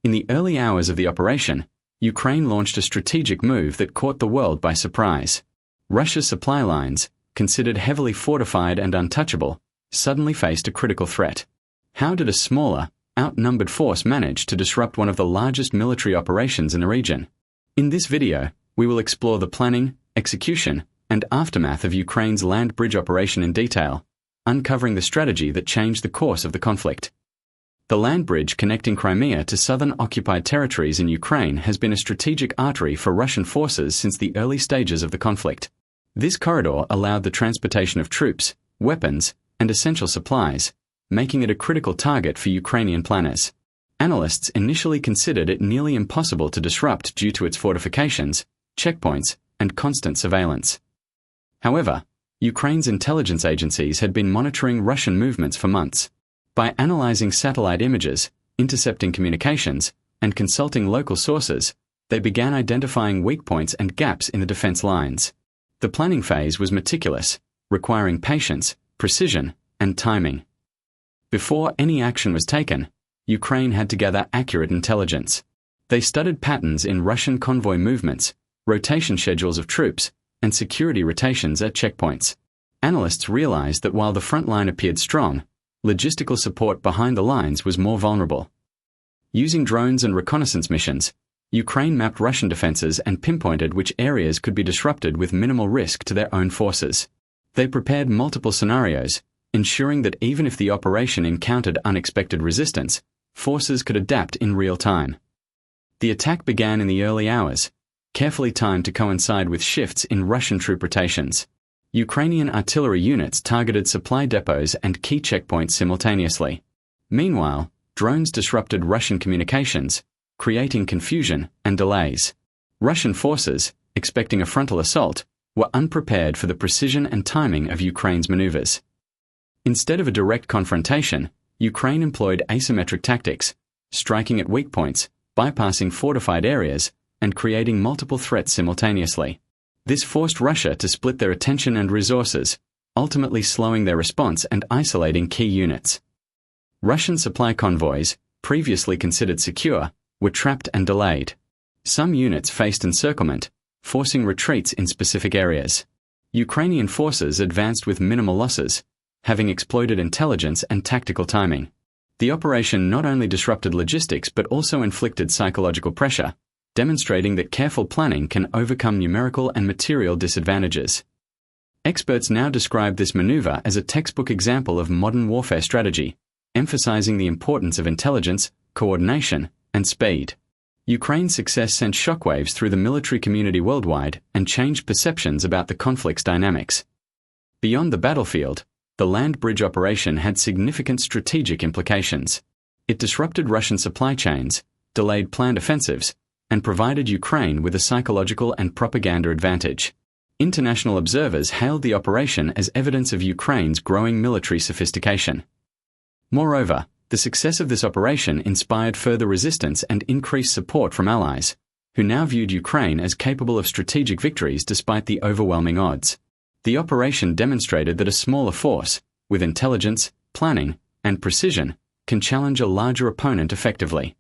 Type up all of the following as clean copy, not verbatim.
In the early hours of the operation, Ukraine launched a strategic move that caught the world by surprise. Russia's supply lines, considered heavily fortified and untouchable, suddenly faced a critical threat. How did a smaller, outnumbered force manage to disrupt one of the largest military operations in the region? In this video, we will explore the planning, execution, and aftermath of Ukraine's land bridge operation in detail, uncovering the strategy that changed the course of the conflict. The land bridge connecting Crimea to southern occupied territories in Ukraine has been a strategic artery for Russian forces since the early stages of the conflict. This corridor allowed the transportation of troops, weapons, and essential supplies, making it a critical target for Ukrainian planners. Analysts initially considered it nearly impossible to disrupt due to its fortifications, checkpoints, and constant surveillance. However, Ukraine's intelligence agencies had been monitoring Russian movements for months. By analyzing satellite images, intercepting communications, and consulting local sources, they began identifying weak points and gaps in the defense lines. The planning phase was meticulous, requiring patience, precision, and timing. Before any action was taken, Ukraine had to gather accurate intelligence. They studied patterns in Russian convoy movements, rotation schedules of troops, and security rotations at checkpoints. Analysts realized that while the front line appeared strong, logistical support behind the lines was more vulnerable. Using drones and reconnaissance missions, Ukraine mapped Russian defenses and pinpointed which areas could be disrupted with minimal risk to their own forces. They prepared multiple scenarios, ensuring that even if the operation encountered unexpected resistance, forces could adapt in real time. The attack began in the early hours, carefully timed to coincide with shifts in Russian troop rotations. Ukrainian artillery units targeted supply depots and key checkpoints simultaneously. Meanwhile, drones disrupted Russian communications, creating confusion and delays. Russian forces, expecting a frontal assault, were unprepared for the precision and timing of Ukraine's maneuvers. Instead of a direct confrontation, Ukraine employed asymmetric tactics, striking at weak points, bypassing fortified areas, and creating multiple threats simultaneously. This forced Russia to split their attention and resources, ultimately slowing their response and isolating key units. Russian supply convoys, previously considered secure, were trapped and delayed. Some units faced encirclement, forcing retreats in specific areas. Ukrainian forces advanced with minimal losses, having exploited intelligence and tactical timing. The operation not only disrupted logistics but also inflicted psychological pressure, demonstrating that careful planning can overcome numerical and material disadvantages. Experts now describe this maneuver as a textbook example of modern warfare strategy, emphasizing the importance of intelligence, coordination, and speed. Ukraine's success sent shockwaves through the military community worldwide and changed perceptions about the conflict's dynamics. Beyond the battlefield, the land bridge operation had significant strategic implications. It disrupted Russian supply chains, delayed planned offensives, and provided Ukraine with a psychological and propaganda advantage. International observers hailed the operation as evidence of Ukraine's growing military sophistication. Moreover, the success of this operation inspired further resistance and increased support from allies, who now viewed Ukraine as capable of strategic victories despite the overwhelming odds. The operation demonstrated that a smaller force, with intelligence, planning, and precision, can challenge a larger opponent effectively.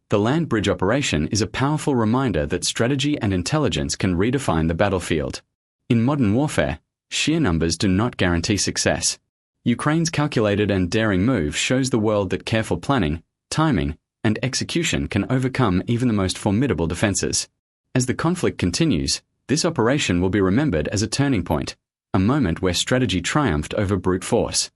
The land bridge operation is a powerful reminder that strategy and intelligence can redefine the battlefield. In modern warfare, sheer numbers do not guarantee success. Ukraine's calculated and daring move shows the world that careful planning, timing, and execution can overcome even the most formidable defenses. As the conflict continues, this operation will be remembered as a turning point, a moment where strategy triumphed over brute force.